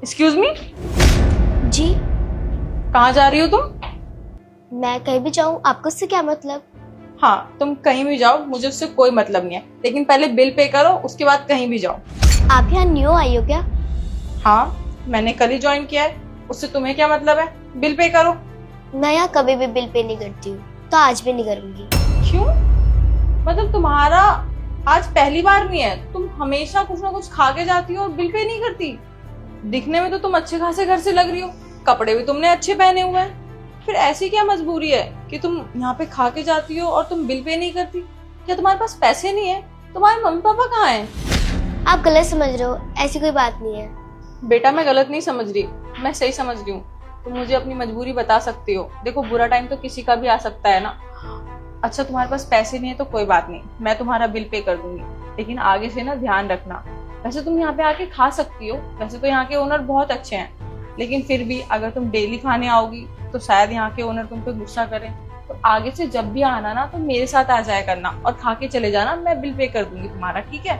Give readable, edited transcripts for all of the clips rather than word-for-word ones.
Excuse me, जी। कहाँ जा रही हो तुम? मैं कहीं भी जाऊं, आपको उससे क्या मतलब? हाँ, तुम कहीं भी जाओ, मुझे उससे कोई मतलब नहीं है, लेकिन पहले बिल पे करो, उसके बाद कहीं भी जाओ। आप यहाँ न्यू आई हो क्या? हाँ, मैंने कल ही ज्वाइन किया है, उससे तुम्हें क्या मतलब है? बिल पे करो। मैं यहाँ कभी भी बिल पे नहीं करती हूँ, तो आज भी नहीं करूंगी। क्यों? मतलब तुम्हारा आज पहली बार नहीं है, तुम हमेशा कुछ ना कुछ खा के जाती हो और बिल पे नहीं करती। दिखने में तो तुम अच्छे खासे घर से लग रही हो, कपड़े भी तुमने अच्छे पहने हुए हैं, फिर ऐसी क्या मजबूरी है कि तुम यहाँ पे खा के जाती हो और तुम बिल पे नहीं करती? क्या तुम्हारे पास पैसे नहीं है? तुम्हारे मम्मी पापा कहाँ हैं? आप गलत समझ रहे हो, ऐसी कोई बात नहीं है। बेटा, मैं गलत नहीं समझ रही, मैं सही समझ रही हूँ। तुम मुझे अपनी मजबूरी बता सकती हो। देखो, बुरा टाइम तो किसी का भी आ सकता है ना। अच्छा, तुम्हारे पास पैसे नहीं है तो कोई बात नहीं, मैं तुम्हारा बिल पे कर दूंगी, लेकिन आगे से ना ध्यान रखना। वैसे तुम यहाँ पे आके खा सकती हो, वैसे तो यहाँ के ओनर बहुत अच्छे हैं, लेकिन फिर भी अगर तुम डेली खाने आओगी तो शायद यहाँ के ओनर तुम पे गुस्सा करें। तो आगे से जब भी आना ना तो मेरे साथ आ जाया करना और खा के चले जाना, मैं बिल पे कर दूंगी तुम्हारा, ठीक है?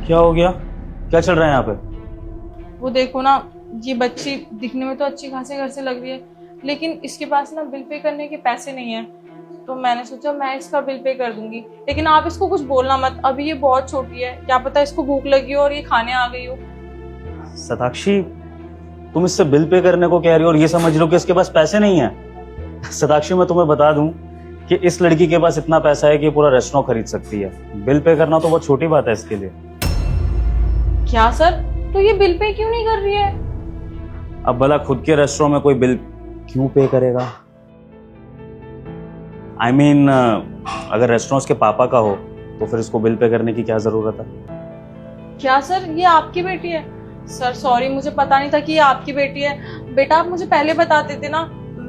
क्या हो गया? क्या चल रहा है यहाँ पे? वो देखो ना, ये बच्ची दिखने में तो अच्छी खासी घर से लग रही है, लेकिन इसके पास ना बिल पे करने के पैसे नहीं है। तो मैंने सोचा मैं इसका बिल पे कर दूंगी, लेकिन आप इसको कुछ बोलना मत, अभी ये बहुत छोटी है, क्या पता इसको भूख लगी हो और ये खाने आ गई हो। सताक्षी, तुम इससे बिल पे करने को कह रही हो और ये समझ रहे हो कि इसके पास पैसे नहीं है। सताक्षी, मैं तुम्हें बता दूं कि इस लड़की के पास इतना पैसा है कि पूरा रेस्टोरेंट खरीद सकती है। बिल पे करना तो बहुत छोटी बात है इसके लिए। क्या सर? तो ये बिल पे क्यों नहीं कर रही है? अब भला खुद के रेस्टोरेंट में कोई बिल क्यों पे करेगा? I mean, अगर रेस्टोरेंट उसके पापा का हो तो फिर इसको बिल पे करने की क्या जरूरत है? क्या सर, ये आपकी बेटी है? सर सॉरी, मुझे पता नहीं था कि ये आपकी बेटी है। बेटा, आप मुझे पहले बता देते ना,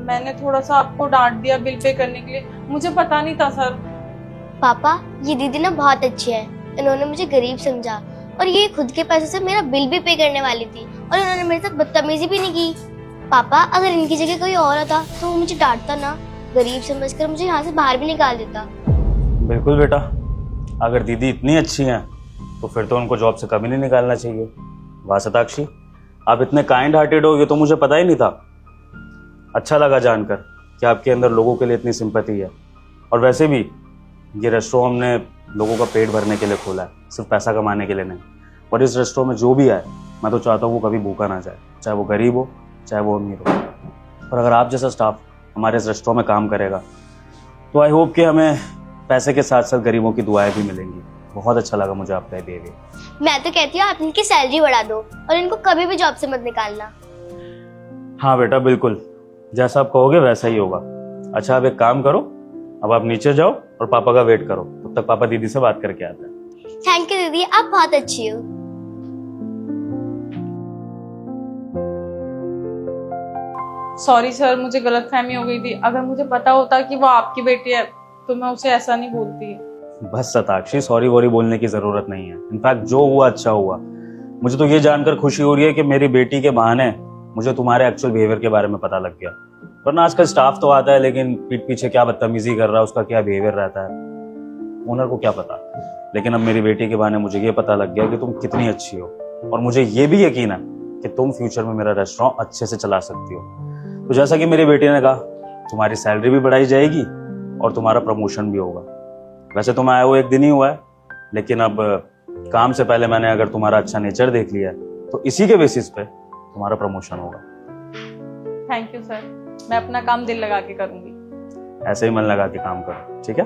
मैंने थोड़ा सा आपको डांट दिया बिल पे करने के लिए, मुझे पता नहीं था सर। पापा, ये दीदी ना बहुत अच्छी है, इन्होंने मुझे गरीब समझा और ये खुद के पैसे से मेरा बिल भी पे करने वाली थी और इन्होंने मेरे साथ बदतमीजी भी नहीं की। पापा, अगर इनकी जगह कोई और होता तो वो मुझे डांटता ना, गरीब समझकर मुझे यहाँ से बाहर भी निकाल देता। बिल्कुल बेटा, अगर दीदी इतनी अच्छी हैं तो फिर तो उनको जॉब से कभी नहीं निकालना चाहिए। वाह सताक्षी, आप इतने काइंड हार्टेड हो, ये तो मुझे पता ही नहीं था। अच्छा लगा जानकर कि आपके अंदर लोगों के लिए इतनी सिंपैथी है। और वैसे भी ये रेस्टोरेंट हमने लोगों का पेट भरने के लिए खोला है, सिर्फ पैसा कमाने के लिए नहीं। और इस रेस्टोरेंट में जो भी आए, मैं तो चाहता हूँ वो कभी भूखा ना जाए, चाहे वो गरीब हो चाहे वो अमीर हो। और अगर आप जैसा स्टाफ हमारे इस रेस्टोरेंट में काम करेगा तो आई होप कि हमें पैसे के साथ साथ गरीबों की दुआएं भी मिलेंगी। बहुत अच्छा लगा मुझे आपका बिहेवियर। मैं तो कहती हूँ आप इनकी सैलरी बढ़ा दो और इनको कभी भी जॉब से मत निकालना। हाँ बेटा, बिल्कुल जैसा आप कहोगे वैसा ही होगा। अच्छा, अब एक काम करो, अब आप नीचे जाओ और पापा का वेट करो, तब तक पापा दीदी से बात करके आते हैं। थैंक यू दीदी, आप बहुत अच्छी हो। सॉरी सर, मुझे गलतफहमी हो गई थी। अगर मुझे पता होता कि वो आपकी बेटी है तो मैं उसे ऐसा नहीं बोलती। बस सताक्षी, सॉरी वॉरी बोलने की जरूरत नहीं है। इनफैक्ट जो हुआ अच्छा हुआ। मुझे तो ये जानकर खुशी हो रही है कि मेरी बेटी के बहाने मुझे तुम्हारे एक्चुअल बिहेवियर के बारे में पता लग गया। वरना आजकल स्टाफ तो आता है, लेकिन पीठ पीछे क्या बदतमीजी कर रहा है, उसका क्या बिहेवियर रहता है, ओनर को क्या पता। लेकिन अब मेरी बेटी के बहाने मुझे ये पता लग गया कि तुम कितनी अच्छी हो, और मुझे ये भी यकीन है कि तुम फ्यूचर में मेरा रेस्टोरेंट अच्छे से चला सकती हो। तो जैसा कि मेरी बेटी ने कहा, तुम्हारी सैलरी भी बढ़ाई जाएगी और तुम्हारा प्रमोशन भी होगा। वैसे तो मैं आया वो एक दिन ही हुआ है, लेकिन अब काम से पहले मैंने अगर तुम्हारा अच्छा नेचर देख लिया है तो इसी के बेसिस पे तुम्हारा प्रमोशन होगा। थैंक यू सर, मैं अपना काम दिल लगा के करूंगी। ऐसे ही मन लगा के काम करो, ठीक है?